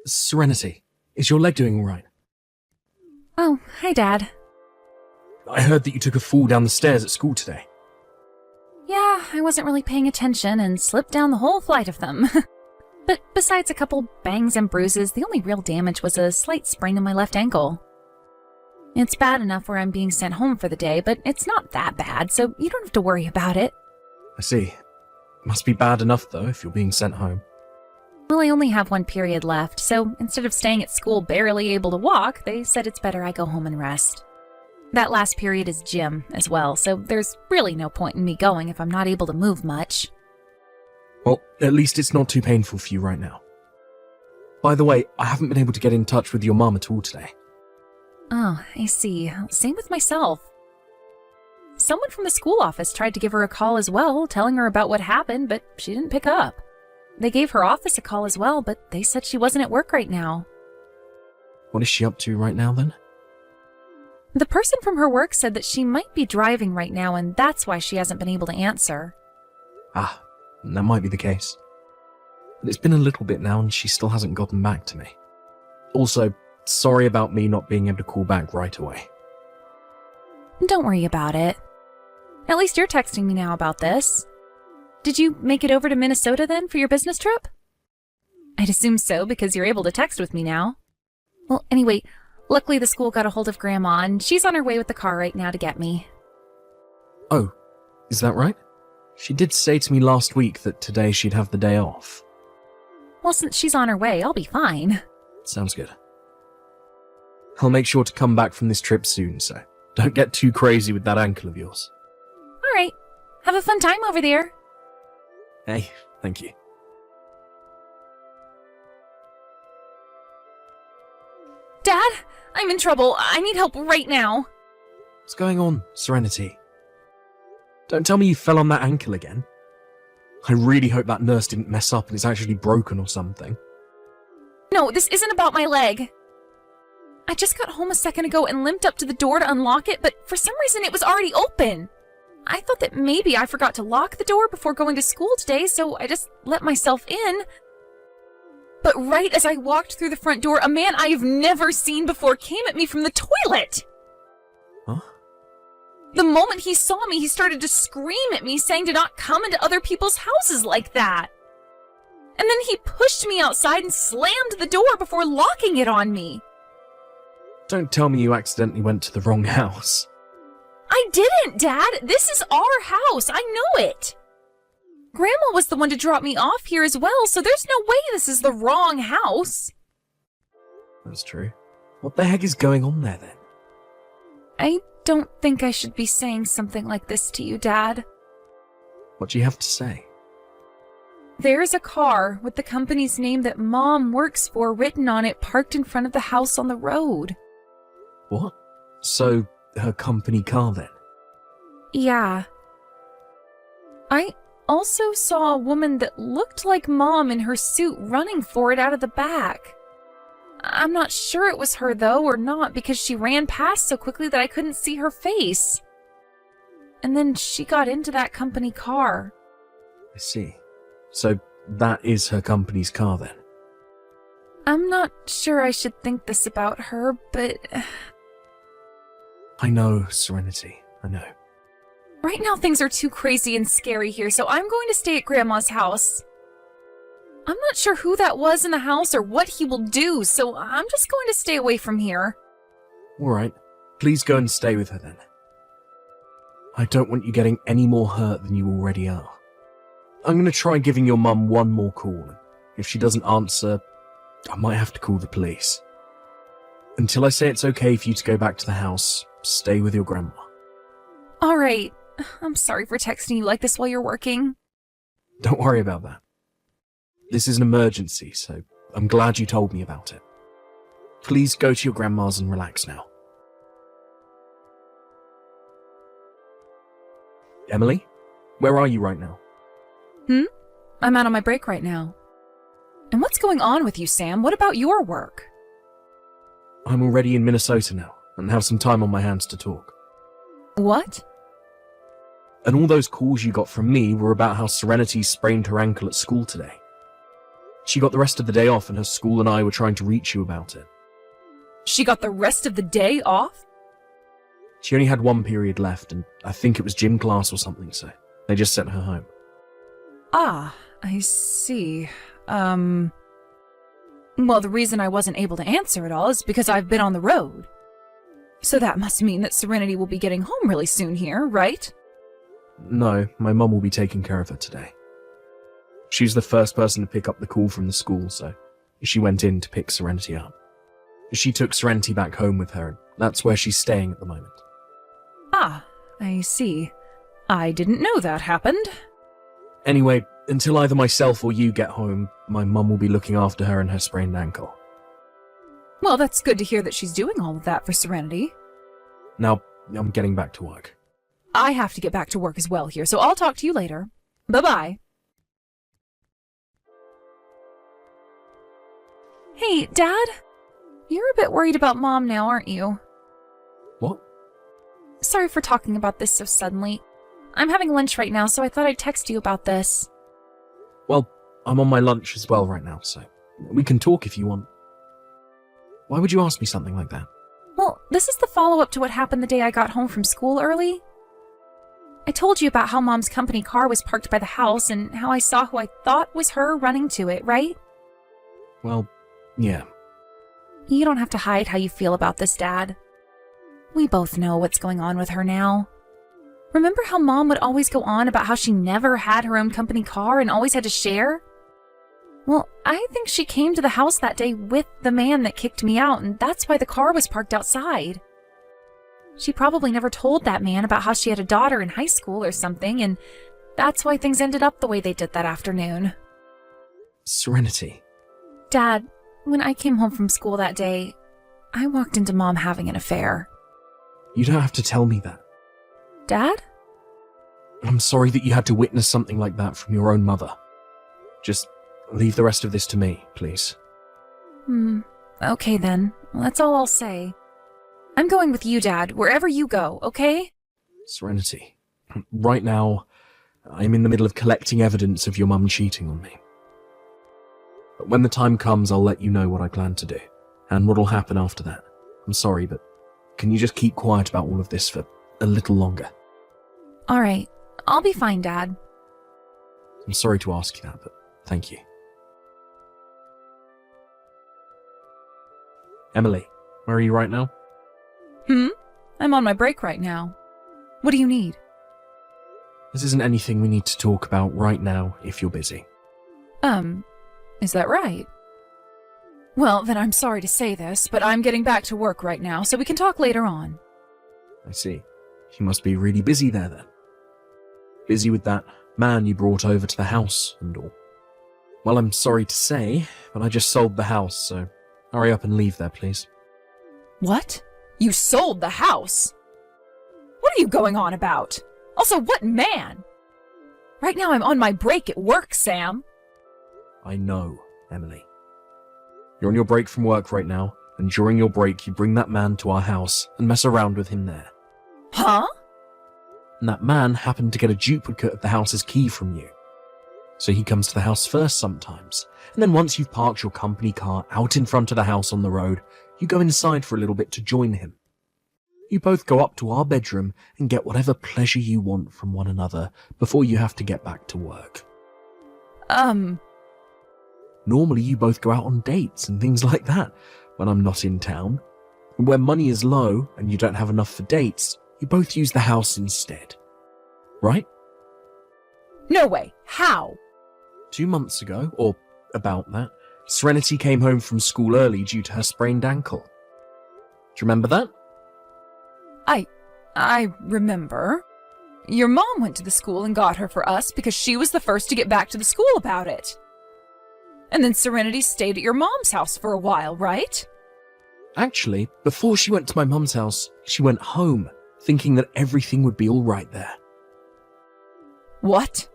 Serenity, is your leg doing all right? Oh, hi, Dad. I heard that you took a fall down the stairs at school today. Yeah, I wasn't really paying attention and slipped down the whole flight of them. But besides a couple bangs and bruises, the only real damage was a slight sprain in my left ankle. It's bad enough where I'm being sent home for the day, but it's not that bad, so you don't have to worry about it. I see. Must be bad enough, though, if you're being sent home. Well, I only have one period left, so instead of staying at school barely able to walk, they said it's better I go home and rest. That last period is gym as well, so there's really no point in me going if I'm not able to move much. Well, at least it's not too painful for you right now. By the way, I haven't been able to get in touch with your mum at all today. Oh, I see. Same with myself. Someone from the school office tried to give her a call as well, telling her about what happened, but she didn't pick up. They gave her office a call as well, but they said she wasn't at work right now. What is she up to right now, then? The person from her work said that she might be driving right now, and that's why she hasn't been able to answer. Ah, that might be the case. But it's been a little bit now, and she still hasn't gotten back to me. Also, sorry about me not being able to call back right away. Don't worry about it. At least you're texting me now about this. Did you make it over to Minnesota then for your business trip? I'd assume so, because you're able to text with me now. Well, anyway, luckily the school got a hold of Grandma, and she's on her way with the car right now to get me. Oh, is that right? She did say to me last week that today she'd have the day off. Well, since she's on her way, I'll be fine. Sounds good. I'll make sure to come back from this trip soon, so don't get too crazy with that ankle of yours. All right. Have a fun time over there. Hey, thank you. Dad, I'm in trouble. I need help right now. What's going on, Serenity? Don't tell me you fell on that ankle again. I really hope that nurse didn't mess up and it's actually broken or something. No, this isn't about my leg. I just got home a second ago and limped up to the door to unlock it, but for some reason it was already open. I thought that maybe I forgot to lock the door before going to school today, so I just let myself in. But right as I walked through the front door, a man I have never seen before came at me from the toilet. Huh? The moment he saw me, he started to scream at me, saying to not come into other people's houses like that. And then he pushed me outside and slammed the door before locking it on me. Don't tell me you accidentally went to the wrong house. I didn't, Dad. This is our house. I know it. Grandma was the one to drop me off here as well, so there's no way this is the wrong house. That's true. What the heck is going on there, then? I don't think I should be saying something like this to you, Dad. What do you have to say? There's a car with the company's name that Mom works for written on it parked in front of the house on the road. What? So, her company car, then? Yeah. I also saw a woman that looked like Mom in her suit running for it out of the back. I'm not sure it was her, though, or not, because she ran past so quickly that I couldn't see her face. And then she got into that company car. I see. So, that is her company's car, then? I'm not sure I should think this about her, but... I know, Serenity. I know. Right now things are too crazy and scary here, so I'm going to stay at Grandma's house. I'm not sure who that was in the house or what he will do, so I'm just going to stay away from here. Alright. Please go and stay with her, then. I don't want you getting any more hurt than you already are. I'm going to try giving your mum one more call. If she doesn't answer, I might have to call the police. Until I say it's okay for you to go back to the house, stay with your grandma. All right. I'm sorry for texting you like this while you're working. Don't worry about that. This is an emergency, so I'm glad you told me about it. Please go to your grandma's and relax now. Emily, where are you right now? I'm out on my break right now. And what's going on with you, Sam? What about your work? I'm already in Minnesota now, and have some time on my hands to talk. What? And all those calls you got from me were about how Serenity sprained her ankle at school today. She got the rest of the day off and her school and I were trying to reach you about it. She got the rest of the day off? She only had one period left and I think it was gym class or something, so they just sent her home. Ah, I see. Well, the reason I wasn't able to answer it all is because I've been on the road. So that must mean that Serenity will be getting home really soon here, right? No, my mum will be taking care of her today. She's the first person to pick up the call from the school, so she went in to pick Serenity up. She took Serenity back home with her, and that's where she's staying at the moment. Ah, I see. I didn't know that happened. Anyway, until either myself or you get home, my mum will be looking after her and her sprained ankle. Well, that's good to hear that she's doing all of that for Serenity. Now, I'm getting back to work. I have to get back to work as well here, so I'll talk to you later. Bye-bye. Hey, Dad? You're a bit worried about Mom now, aren't you? What? Sorry for talking about this so suddenly. I'm having lunch right now, so I thought I'd text you about this. Well, I'm on my lunch as well right now, so we can talk if you want. Why would you ask me something like that? Well, this is the follow-up to what happened the day I got home from school early. I told you about how Mom's company car was parked by the house and how I saw who I thought was her running to it, right? Well, yeah. You don't have to hide how you feel about this, Dad. We both know what's going on with her now. Remember how Mom would always go on about how she never had her own company car and always had to share? Well, I think she came to the house that day with the man that kicked me out, and that's why the car was parked outside. She probably never told that man about how she had a daughter in high school or something, and that's why things ended up the way they did that afternoon. Serenity. Dad, when I came home from school that day, I walked into Mom having an affair. You don't have to tell me that. Dad? I'm sorry that you had to witness something like that from your own mother. Just leave the rest of this to me, please. Okay then. Well, that's all I'll say. I'm going with you, Dad, wherever you go, okay? Serenity. Right now, I'm in the middle of collecting evidence of your mum cheating on me. But when the time comes, I'll let you know what I plan to do, and what'll happen after that. I'm sorry, but can you just keep quiet about all of this for a little longer? Alright, I'll be fine, Dad. I'm sorry to ask you that, but thank you. Emily, where are you right now? I'm on my break right now. What do you need? This isn't anything we need to talk about right now if you're busy. Is that right? Well, then I'm sorry to say this, but I'm getting back to work right now, so we can talk later on. I see. You must be really busy there then. Busy with that man you brought over to the house and all. Well, I'm sorry to say, but I just sold the house, so hurry up and leave there, please. What? You sold the house? What are you going on about? Also, what man? Right now I'm on my break at work, Sam. I know, Emily. You're on your break from work right now, and during your break you bring that man to our house and mess around with him there. Huh? And that man happened to get a duplicate of the house's key from you. So he comes to the house first sometimes, and then once you've parked your company car out in front of the house on the road, you go inside for a little bit to join him. You both go up to our bedroom and get whatever pleasure you want from one another before you have to get back to work. Normally you both go out on dates and things like that when I'm not in town. And when money is low and you don't have enough for dates, you both use the house instead. Right? No way. How? 2 months ago, or about that, Serenity came home from school early due to her sprained ankle. Do you remember that? I remember. Your mom went to the school and got her for us because she was the first to get back to the school about it. And then Serenity stayed at your mom's house for a while, right? Actually, before she went to my mum's house, she went home, thinking that everything would be all right there. What?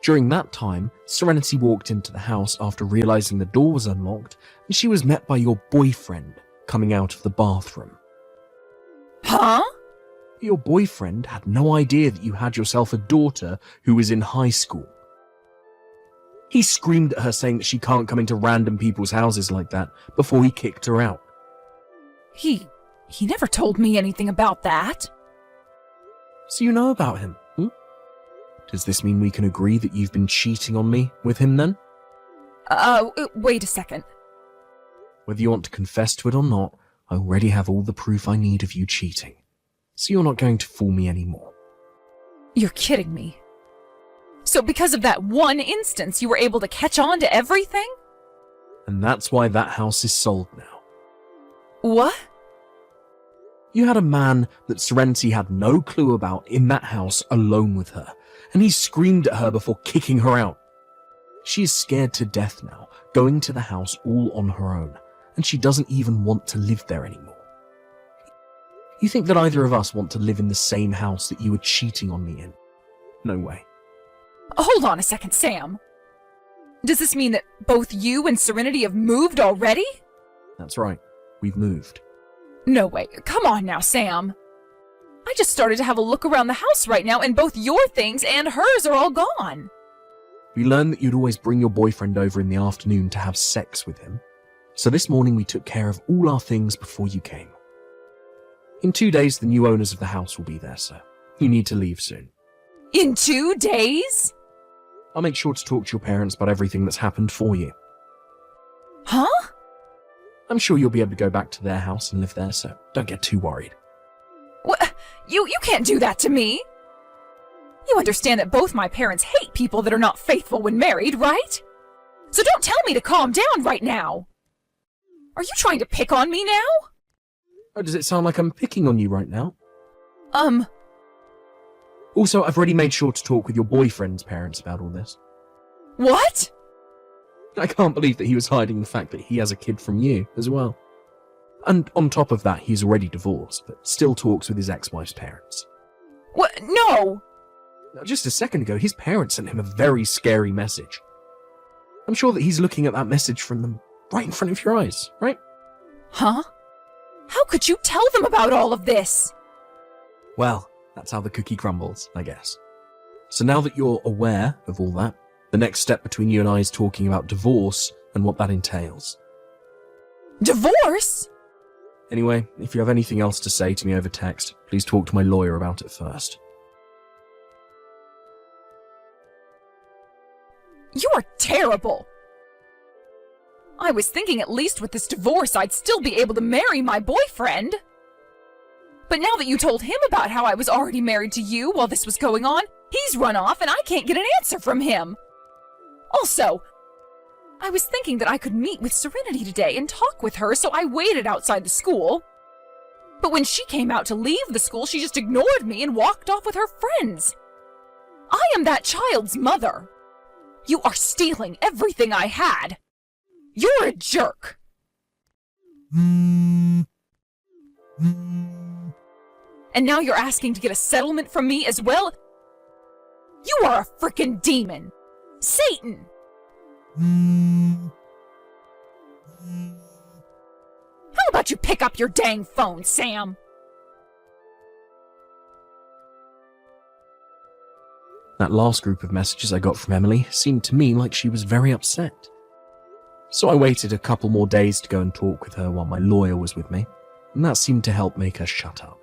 During that time, Serenity walked into the house after realizing the door was unlocked, and she was met by your boyfriend coming out of the bathroom. Huh? Your boyfriend had no idea that you had yourself a daughter who was in high school. He screamed at her saying that she can't come into random people's houses like that before he kicked her out. He never told me anything about that. So you know about him, hmm? Does this mean we can agree that you've been cheating on me with him then? Wait a second. Whether you want to confess to it or not, I already have all the proof I need of you cheating. So you're not going to fool me anymore. You're kidding me. So because of that one instance, you were able to catch on to everything? And that's why that house is sold now. What? You had a man that Serenity had no clue about in that house alone with her, and he screamed at her before kicking her out. She is scared to death now, going to the house all on her own, and she doesn't even want to live there anymore. You think that either of us want to live in the same house that you were cheating on me in? No way. Hold on a second, Sam. Does this mean that both you and Serenity have moved already? That's right. We've moved. No way. Come on now, Sam. I just started to have a look around the house right now, and both your things and hers are all gone. We learned that you'd always bring your boyfriend over in the afternoon to have sex with him. So this morning we took care of all our things before you came. In 2 days, the new owners of the house will be there, so you need to leave soon. In 2 days? I'll make sure to talk to your parents about everything that's happened for you. Huh? I'm sure you'll be able to go back to their house and live there, so don't get too worried. What? You can't do that to me. You understand that both my parents hate people that are not faithful when married, right? So don't tell me to calm down right now. Are you trying to pick on me now? Oh, does it sound like I'm picking on you right now? Also, I've already made sure to talk with your boyfriend's parents about all this. What? I can't believe that he was hiding the fact that he has a kid from you as well. And on top of that, he's already divorced, but still talks with his ex-wife's parents. What? No! Just a second ago, his parents sent him a very scary message. I'm sure that he's looking at that message from them right in front of your eyes, right? Huh? How could you tell them about all of this? Well, that's how the cookie crumbles, I guess. So now that you're aware of all that, the next step between you and I is talking about divorce and what that entails. Divorce? Anyway, if you have anything else to say to me over text, please talk to my lawyer about it first. You're terrible. I was thinking at least with this divorce I'd still be able to marry my boyfriend. But now that you told him about how I was already married to you while this was going on, he's run off and I can't get an answer from him. Also, I was thinking that I could meet with Serenity today and talk with her, so I waited outside the school. But when she came out to leave the school, she just ignored me and walked off with her friends. I am that child's mother. You are stealing everything I had. You're a jerk. And now you're asking to get a settlement from me as well? You are a frickin' demon. Satan! How about you pick up your dang phone, Sam? That last group of messages I got from Emily seemed to me like she was very upset. So I waited a couple more days to go and talk with her while my lawyer was with me, and that seemed to help make her shut up.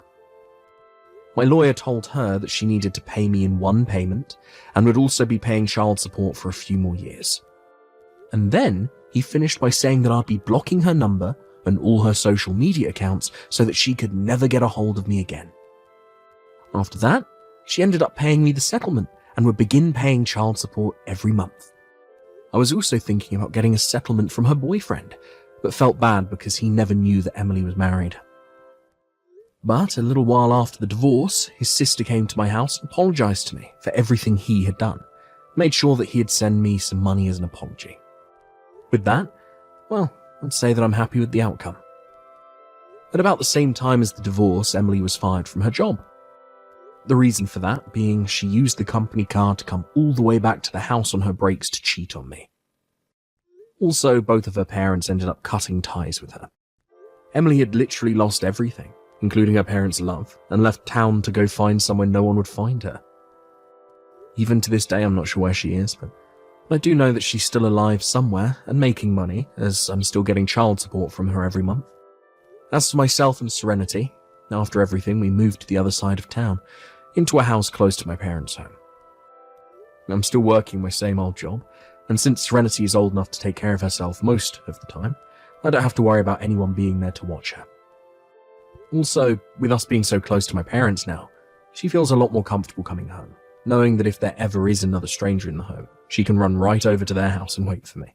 My lawyer told her that she needed to pay me in one payment and would also be paying child support for a few more years. And then he finished by saying that I'd be blocking her number and all her social media accounts so that she could never get a hold of me again. After that, she ended up paying me the settlement and would begin paying child support every month. I was also thinking about getting a settlement from her boyfriend, but felt bad because he never knew that Emily was married. But a little while after the divorce, his sister came to my house and apologized to me for everything he had done, made sure that he'd send me some money as an apology. With that, well, I'd say that I'm happy with the outcome. At about the same time as the divorce, Emily was fired from her job. The reason for that being she used the company car to come all the way back to the house on her breaks to cheat on me. Also, both of her parents ended up cutting ties with her. Emily had literally lost everything, including her parents' love, and left town to go find somewhere no one would find her. Even to this day, I'm not sure where she is, but I do know that she's still alive somewhere and making money, as I'm still getting child support from her every month. As for myself and Serenity, after everything, we moved to the other side of town, into a house close to my parents' home. I'm still working my same old job, and since Serenity is old enough to take care of herself most of the time, I don't have to worry about anyone being there to watch her. Also, with us being so close to my parents now, she feels a lot more comfortable coming home, knowing that if there ever is another stranger in the home, she can run right over to their house and wait for me.